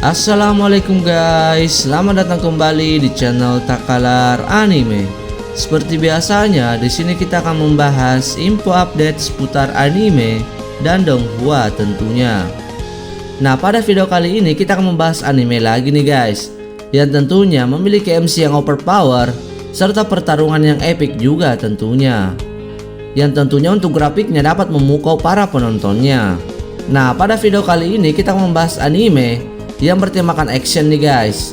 Assalamualaikum guys, selamat datang kembali di channel Takalar Anime. Seperti biasanya, di sini kita akan membahas info update seputar anime dan donghua tentunya. Nah, pada video kali ini kita akan membahas anime lagi nih guys, yang tentunya memiliki MC yang overpower serta pertarungan yang epic juga tentunya. Yang tentunya untuk grafiknya dapat memukau para penontonnya. Nah, pada video kali ini kita akan membahas anime yang bertemakan action nih guys,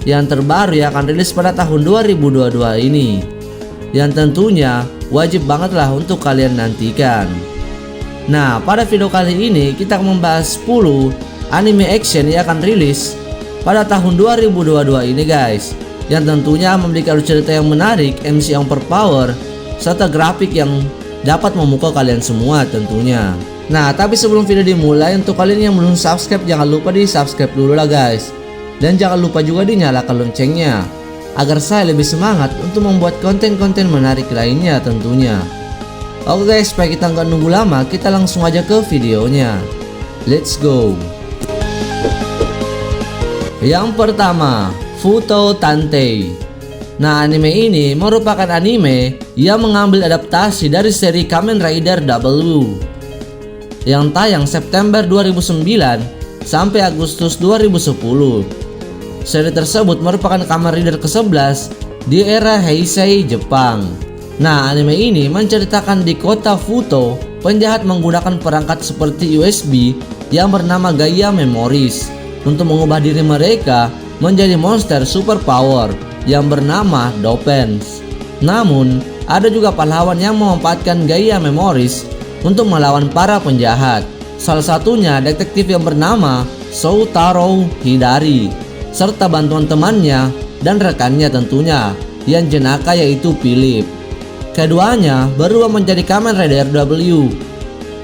yang terbaru yang akan rilis pada tahun 2022 ini, yang tentunya wajib banget lah untuk kalian nantikan. Nah, pada video kali ini kita akan membahas 10 anime action yang akan rilis pada tahun 2022 ini guys, yang tentunya memiliki alur cerita yang menarik, MC yang overpower, serta grafik yang dapat memukau kalian semua tentunya. Nah, tapi sebelum video dimulai, untuk kalian yang belum subscribe jangan lupa di subscribe dulu lah guys, dan jangan lupa juga dinyalakan loncengnya agar saya lebih semangat untuk membuat konten-konten menarik lainnya tentunya. Oke guys, supaya kita nggak nunggu lama, kita langsung aja ke videonya. Let's go. Yang pertama, Futo Tantei. Nah, anime ini merupakan anime yang mengambil adaptasi dari seri Kamen Rider W yang tayang September 2009 sampai Agustus 2010. Seri tersebut merupakan Kamen Rider ke-11 di era Heisei Jepang. Nah, anime ini menceritakan di kota Futo, penjahat menggunakan perangkat seperti USB yang bernama Gaia Memories untuk mengubah diri mereka menjadi monster superpower yang bernama Dopens. Namun, ada juga pahlawan yang memanfaatkan Gaia Memories untuk melawan para penjahat. Salah satunya detektif yang bernama Soutaro Hidari, serta bantuan temannya dan rekannya tentunya, yang jenaka yaitu Philip. Keduanya berubah menjadi Kamen Rider W.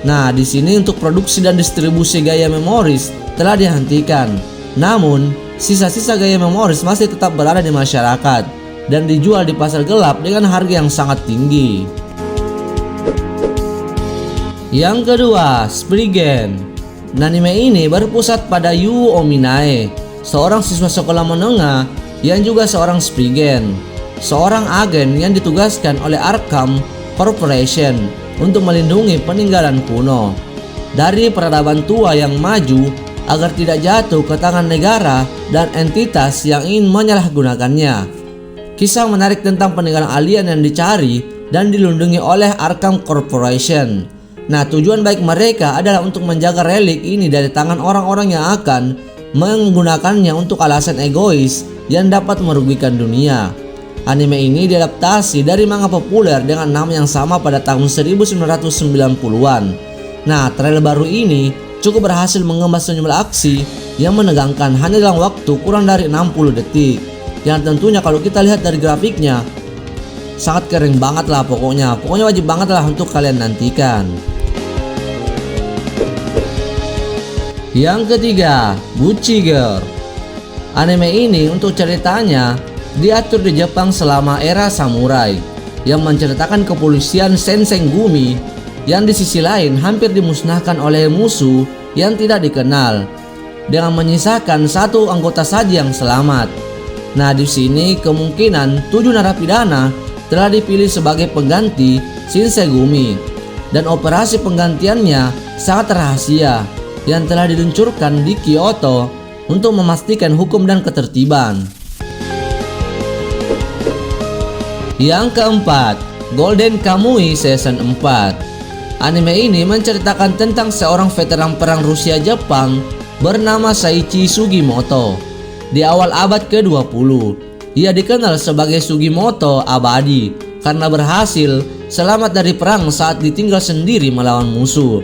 Nah, di sini untuk produksi dan distribusi Gaia Memories telah dihentikan. Namun, sisa-sisa Gaia Memories masih tetap berada di masyarakat dan dijual di pasar gelap dengan harga yang sangat tinggi. Yang kedua, Spriggan. Anime ini berpusat pada Yu Ominae, seorang siswa sekolah menengah yang juga seorang Spriggan, seorang agen yang ditugaskan oleh Arkham Corporation untuk melindungi peninggalan kuno dari peradaban tua yang maju agar tidak jatuh ke tangan negara dan entitas yang ingin menyalahgunakannya. Kisah menarik tentang peninggalan alien yang dicari dan dilindungi oleh Arkham Corporation. Nah, tujuan baik mereka adalah untuk menjaga relik ini dari tangan orang-orang yang akan menggunakannya untuk alasan egois yang dapat merugikan dunia. Anime ini diadaptasi dari manga populer dengan nama yang sama pada tahun 1990-an. Nah, trailer baru ini cukup berhasil mengemas sejumlah aksi yang menegangkan hanya dalam waktu kurang dari 60 detik. Yang tentunya kalau kita lihat dari grafiknya sangat keren banget lah pokoknya wajib banget lah untuk kalian nantikan. Yang ketiga, Buchi Girl. Anime ini untuk ceritanya diatur di Jepang selama era samurai, yang menceritakan kepolisian Sensengumi yang di sisi lain hampir dimusnahkan oleh musuh yang tidak dikenal, dengan menyisakan satu anggota saja yang selamat. Nah, di sini kemungkinan 7 narapidana telah dipilih sebagai pengganti Shinsengumi, dan operasi penggantiannya sangat rahasia yang telah diluncurkan di Kyoto untuk memastikan hukum dan ketertiban. Yang keempat, Golden Kamuy Season 4. Anime ini menceritakan tentang seorang veteran perang Rusia-Jepang bernama Saichi Sugimoto. Di awal abad ke-20, ia dikenal sebagai Sugimoto Abadi karena berhasil selamat dari perang saat ditinggal sendiri melawan musuh.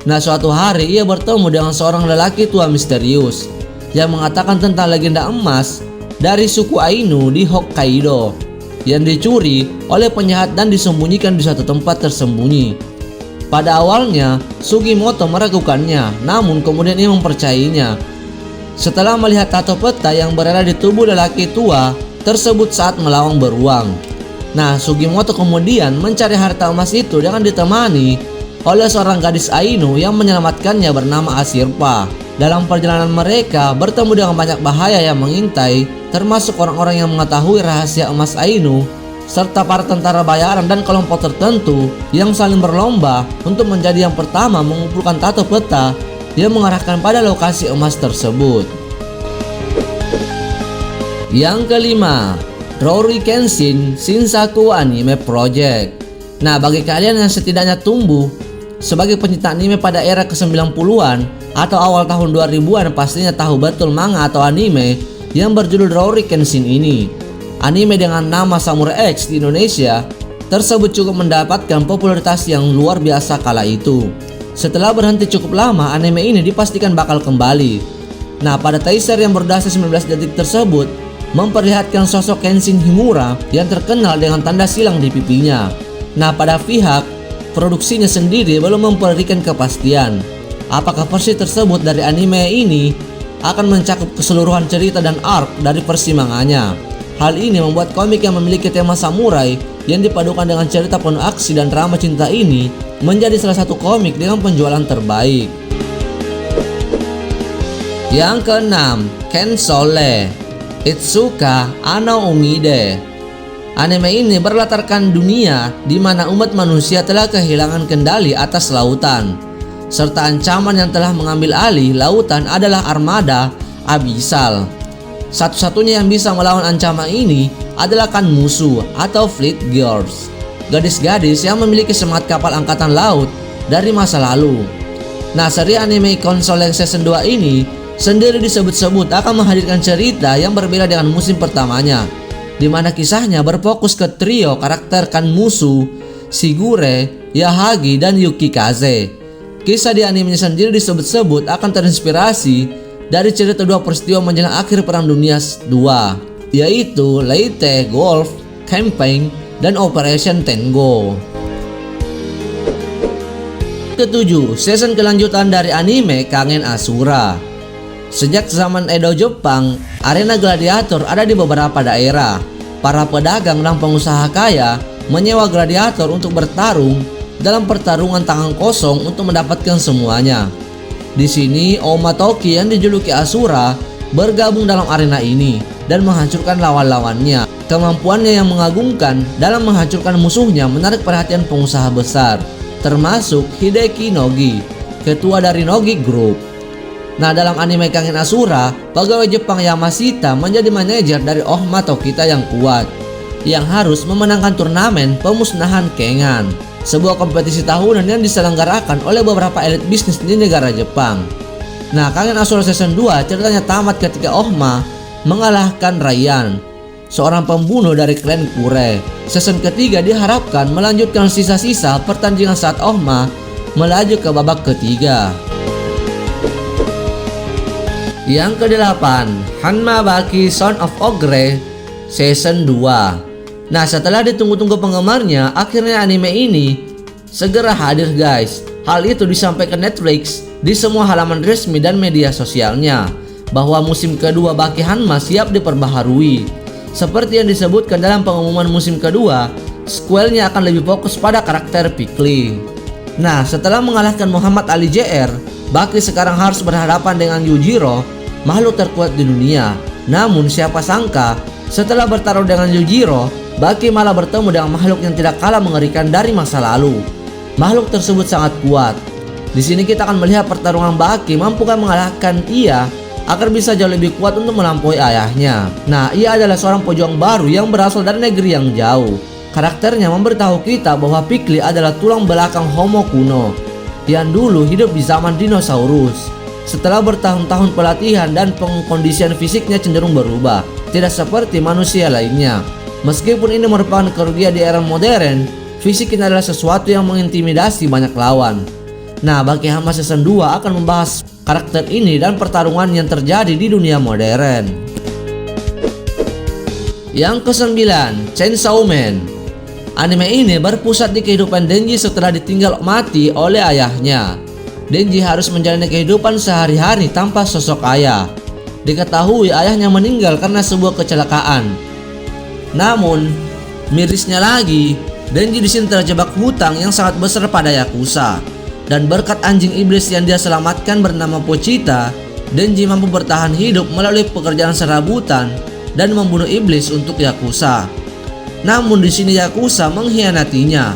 Nah, suatu hari ia bertemu dengan seorang lelaki tua misterius yang mengatakan tentang legenda emas dari suku Ainu di Hokkaido yang dicuri oleh penjahat dan disembunyikan di suatu tempat tersembunyi. Pada awalnya, Sugimoto meragukannya, namun kemudian ia mempercayainya setelah melihat tato peta yang berada di tubuh lelaki tua tersebut saat melawang beruang. Nah, Sugimoto kemudian mencari harta emas itu dengan ditemani oleh seorang gadis Ainu yang menyelamatkannya bernama Asirpa. Dalam perjalanan mereka bertemu dengan banyak bahaya yang mengintai, termasuk orang-orang yang mengetahui rahasia emas Ainu, serta para tentara bayaran dan kelompok tertentu yang saling berlomba untuk menjadi yang pertama mengumpulkan tato peta yang mengarahkan pada lokasi emas tersebut. Yang kelima, Rory Kenshin Shinsaku Anime Project. Nah, bagi kalian yang setidaknya tumbuh sebagai pencinta anime pada era ke-90-an atau awal tahun 2000-an, pastinya tahu betul manga atau anime yang berjudul Rory Kenshin ini. Anime dengan nama Samurai X di Indonesia tersebut cukup mendapatkan popularitas yang luar biasa kala itu. Setelah berhenti cukup lama, anime ini dipastikan bakal kembali. Nah, pada teaser yang berdurasi 19 detik tersebut memperlihatkan sosok Kenshin Himura yang terkenal dengan tanda silang di pipinya. Nah, pada pihak produksinya sendiri belum memberikan kepastian apakah versi tersebut dari anime ini akan mencakup keseluruhan cerita dan arc dari versi manganya. Hal ini membuat komik yang memiliki tema samurai yang dipadukan dengan cerita penuh aksi dan drama cinta ini menjadi salah satu komik dengan penjualan terbaik. Yang keenam, Ken Sole Itsuka Ano Umide. Anime ini berlatarkan dunia di mana umat manusia telah kehilangan kendali atas lautan, serta ancaman yang telah mengambil alih lautan adalah armada Abyssal. Satu-satunya yang bisa melawan ancaman ini adalah Kanmusu atau Fleet Girls, gadis-gadis yang memiliki semangat kapal angkatan laut dari masa lalu. Nah, seri anime Console Season 2 ini sendiri disebut-sebut akan menghadirkan cerita yang berbeda dengan musim pertamanya, di mana kisahnya berfokus ke trio karakter Kanmusu, Shigure, Yahagi, dan Yukikaze. Kisah di animenya sendiri disebut-sebut akan terinspirasi dari cerita dua peristiwa menjelang akhir Perang Dunia II, yaitu Leyte Gulf Campaign dan Operation Tengo. Ketujuh, season kelanjutan dari anime Kangen Asura. Sejak zaman Edo Jepang, arena gladiator ada di beberapa daerah. Para pedagang dan pengusaha kaya menyewa gladiator untuk bertarung dalam pertarungan tangan kosong untuk mendapatkan semuanya. Di sini, Oma Toki yang dijuluki Asura bergabung dalam arena ini dan menghancurkan lawan-lawannya. Kemampuannya yang mengagumkan dalam menghancurkan musuhnya menarik perhatian pengusaha besar, termasuk Hideki Nogi, ketua dari Nogi Group. Nah, dalam anime Kangen Asura, pegawai Jepang Yamashita menjadi manajer dari Ohma Tokita yang kuat, yang harus memenangkan turnamen pemusnahan Kengan, sebuah kompetisi tahunan yang diselenggarakan oleh beberapa elit bisnis di negara Jepang. Nah, Kangen Asura Season 2 ceritanya tamat ketika Ohma mengalahkan Ryan, seorang pembunuh dari klan Kure. Season ketiga diharapkan melanjutkan sisa-sisa pertandingan saat Ohma melaju ke babak ketiga. Yang kedelapan, Hanma Baki Son of Ogre Season 2. Nah, setelah ditunggu-tunggu penggemarnya, akhirnya anime ini segera hadir guys. Hal itu disampaikan Netflix di semua halaman resmi dan media sosialnya, bahwa musim kedua Baki Hanma siap diperbaharui. Seperti yang disebutkan dalam pengumuman musim kedua, sequelnya akan lebih fokus pada karakter Piccoli. Nah, setelah mengalahkan Muhammad Ali JR, Baki sekarang harus berhadapan dengan Yujiro, makhluk terkuat di dunia. Namun siapa sangka, setelah bertarung dengan Yujiro, Baki malah bertemu dengan makhluk yang tidak kalah mengerikan dari masa lalu. Makhluk tersebut sangat kuat. Di sini kita akan melihat pertarungan Baki mampukah mengalahkan ia agar bisa jauh lebih kuat untuk melampaui ayahnya. Nah, ia adalah seorang pejuang baru yang berasal dari negeri yang jauh. Karakternya memberitahu kita bahwa Piccoli adalah tulang belakang Homo kuno yang dulu hidup di zaman dinosaurus. Setelah bertahun-tahun pelatihan dan pengkondisian fisiknya cenderung berubah, tidak seperti manusia lainnya. Meskipun ini merupakan kerugian di era modern, fisik ini adalah sesuatu yang mengintimidasi banyak lawan. Nah, Baki Hanma Season 2 akan membahas karakter ini dan pertarungan yang terjadi di dunia modern. Yang ke-9, Chainsaw Man. Anime ini berpusat di kehidupan Denji setelah ditinggal mati oleh ayahnya. Denji harus menjalani kehidupan sehari-hari tanpa sosok ayah. Diketahui ayahnya meninggal karena sebuah kecelakaan. Namun, mirisnya lagi, Denji di sini terjebak hutang yang sangat besar pada Yakuza. Dan berkat anjing iblis yang dia selamatkan bernama Pochita, Denji mampu bertahan hidup melalui pekerjaan serabutan dan membunuh iblis untuk Yakuza. Namun di sini Yakuza mengkhianatinya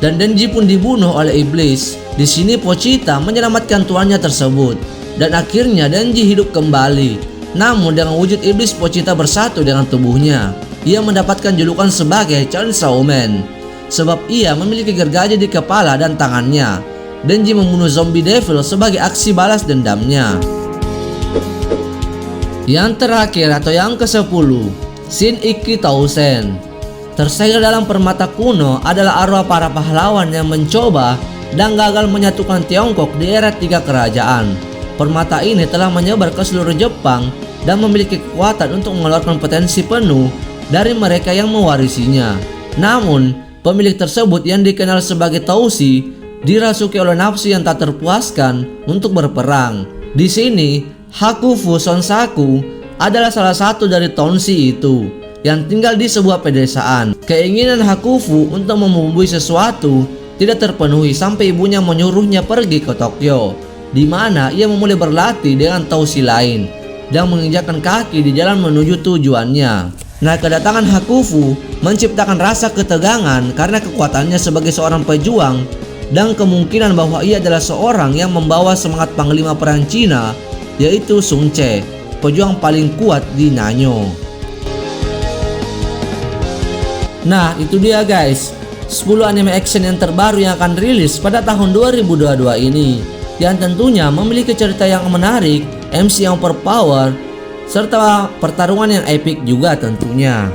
dan Denji pun dibunuh oleh iblis. Di sini Pochita menyelamatkan tuannya tersebut dan akhirnya Denji hidup kembali. Namun dengan wujud iblis, Pochita bersatu dengan tubuhnya. Ia mendapatkan julukan sebagai Chainsaw Man sebab ia memiliki gergaji di kepala dan tangannya. Denji membunuh zombie devil sebagai aksi balas dendamnya. Yang terakhir atau yang ke-10, Shin Ikki Tausen. Tersegel dalam permata kuno adalah arwah para pahlawan yang mencoba dan gagal menyatukan Tiongkok di era 3 kerajaan. Permata ini telah menyebar ke seluruh Jepang dan memiliki kekuatan untuk mengeluarkan potensi penuh dari mereka yang mewarisinya. Namun, pemilik tersebut yang dikenal sebagai Tausi dirasuki oleh nafsu yang tak terpuaskan untuk berperang. Di sini, Hakufu Sonsaku adalah salah satu dari Tonshi itu yang tinggal di sebuah pedesaan. Keinginan Hakufu untuk membunuh sesuatu tidak terpenuhi sampai ibunya menyuruhnya pergi ke Tokyo, di mana ia memulai berlatih dengan Tausi lain dan menginjakkan kaki di jalan menuju tujuannya. Nah, kedatangan Hakufu menciptakan rasa ketegangan karena kekuatannya sebagai seorang pejuang dan kemungkinan bahwa ia adalah seorang yang membawa semangat panglima perang Cina, yaitu Sun Ce, pejuang paling kuat di Nanyo. Nah, itu dia guys, 10 anime action yang terbaru yang akan rilis pada tahun 2022 ini, yang tentunya memiliki cerita yang menarik, MC yang overpower, serta pertarungan yang epic juga tentunya.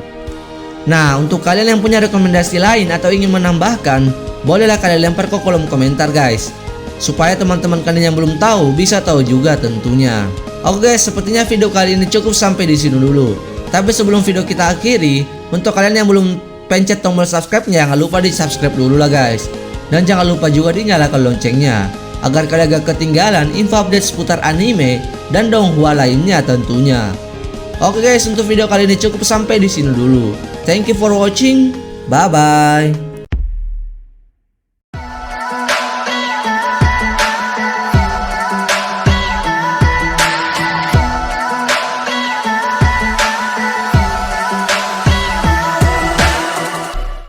Nah, untuk kalian yang punya rekomendasi lain atau ingin menambahkan, bolehlah kalian lempar ke kolom komentar guys, supaya teman-teman kalian yang belum tahu bisa tahu juga tentunya. Oke guys, sepertinya video kali ini cukup sampai di sini dulu. Tapi sebelum video kita akhiri, untuk kalian yang belum pencet tombol subscribe-nya, jangan lupa di subscribe dulu lah guys. Dan jangan lupa juga dinyalakan loncengnya, agar kalian gak ketinggalan info update seputar anime dan donghua lainnya tentunya. Oke guys, untuk video kali ini cukup sampai di sini dulu. Thank you for watching. Bye bye.